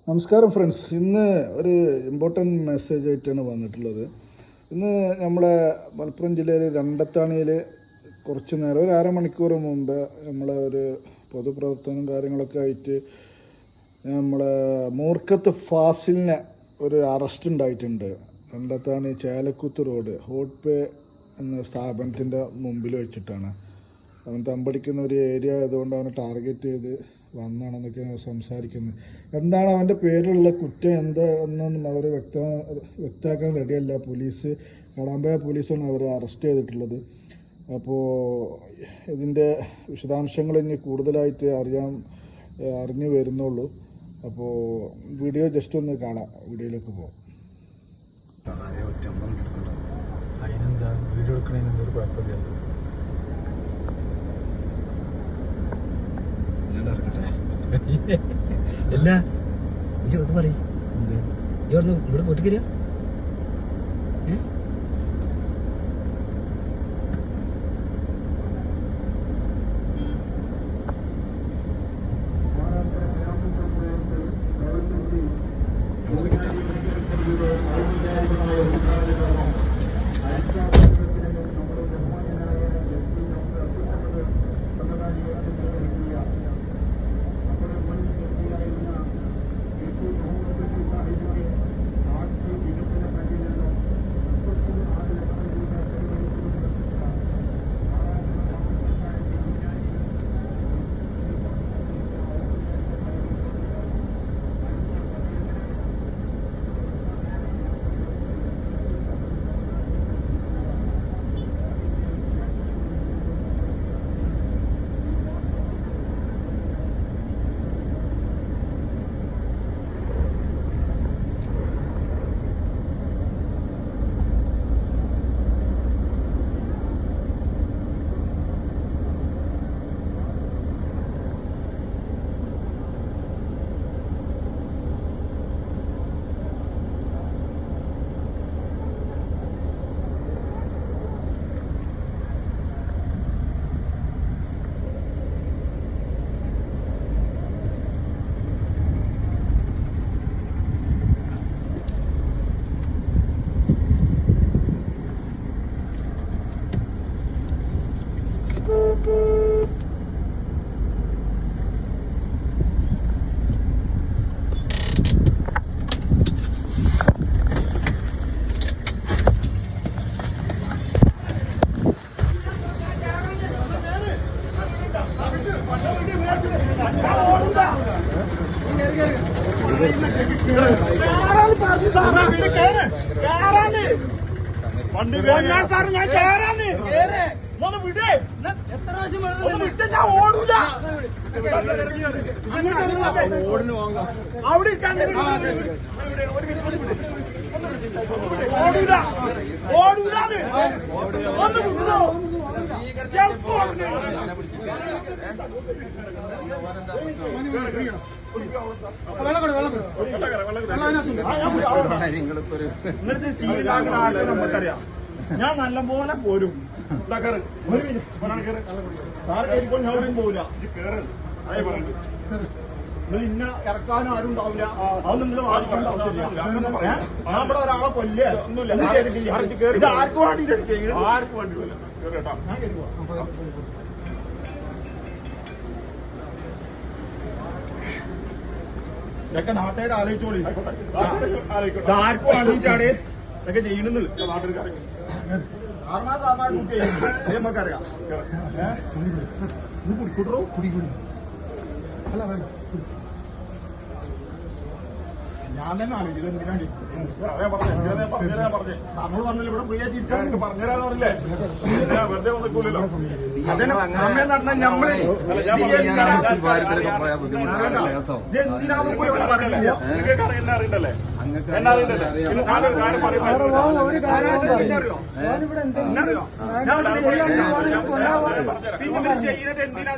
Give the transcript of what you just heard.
നമസ്കാരം ഫ്രണ്ട്സ്. ഇന്ന് ഒരു ഇമ്പോർട്ടൻറ്റ് മെസ്സേജ് ആയിട്ടാണ് വന്നിട്ടുള്ളത്. ഇന്ന് നമ്മളെ മലപ്പുറം ജില്ലയിൽ രണ്ടത്താണിയിൽ കുറച്ച് നേരം ഒരു അരമണിക്കൂർ മുമ്പ് നമ്മളെ ഒരു പൊതുപ്രവർത്തനം കാര്യങ്ങളൊക്കെ ആയിട്ട് നമ്മളെ മൂർക്കത്ത് ഫാസിലിനെ ഒരു അറസ്റ്റ് ഉണ്ടായിട്ടുണ്ട്. രണ്ടത്താണി ചേലക്കുത്ത് റോഡ് ഹോട്ട് പേ എന്ന സ്ഥാപനത്തിൻ്റെ മുമ്പിൽ വെച്ചിട്ടാണ്. അവൻ തമ്പടിക്കുന്ന ഒരു ഏരിയ ആയതുകൊണ്ട് അവനെ ടാർഗറ്റ് ചെയ്ത് വന്നാണെന്നൊക്കെ സംസാരിക്കുന്നത്. എന്താണ് അവൻ്റെ പേരിലുള്ള കുറ്റം എന്നൊന്നും അവർ വ്യക്തമാക്കാൻ റെഡിയല്ല. പോലീസ് കടാമ്പയ പോലീസാണ് അവരെ അറസ്റ്റ് ചെയ്തിട്ടുള്ളത്. അപ്പോൾ ഇതിൻ്റെ വിശദാംശങ്ങൾ ഇനി കൂടുതലായിട്ട് അറിഞ്ഞു വരുന്നുള്ളൂ. അപ്പോൾ വീഡിയോ ജസ്റ്റ് ഒന്ന് കാണാം. വീഡിയോയിലേക്ക് പോകാം. അതിനെന്താ വീഡിയോ എടുക്കണതിന് എന്തൊരു കുഴപ്പമില്ല. അല്ല ഇത് പറയും ഇവിടുന്ന് ഇവിടെ പൊട്ടിക്കരിയ നമുക്കറിയാം. ഞാൻ നല്ലപോലെ പോരും. പോവില്ല. ഇന്ന ഇറക്കാനും ആരും ഉണ്ടാവില്ല. അത് നിങ്ങൾ വാദിക്കേണ്ട ആവശ്യമില്ല. ഞാൻ ഇവിടെ ഒരാളെ കൊല്ലേ ഇത് ആർക്കും വേണ്ടിയിട്ട് ചെയ്യുന്നത്. ആർക്കും വേണ്ടിയില്ല. ഞാൻ കരുതുക ഇതൊക്കെ നാട്ടുകാർ ആലോചിച്ചോളി. ആർക്കും വേണ്ടിയിട്ടാണ് ഇതൊക്കെ ചെയ്യണമെന്നില്ല. നാട്ടുകാർ നമുക്കറിയാം. കുടിക്കൂട്ടോ കുടിക്കൂടി ഞാൻ തന്നെ ആലോചിച്ചു. ഇതെന്തിനാണ് പറഞ്ഞേ നമ്മൾ വന്നില്ല ഇവിടെ ഫ്രീ ആയിട്ട് ഇരിക്കാൻ പറഞ്ഞുതരാന്ന് പറഞ്ഞില്ലേ. വെറുതെ വന്നിക്കൂലല്ലോ. അതിന് സമയം നടന്നാൽ നമ്മള് അറിയണ്ടല്ലേ. പിന്നെ ചെയ്യുന്നത് എന്തിനാ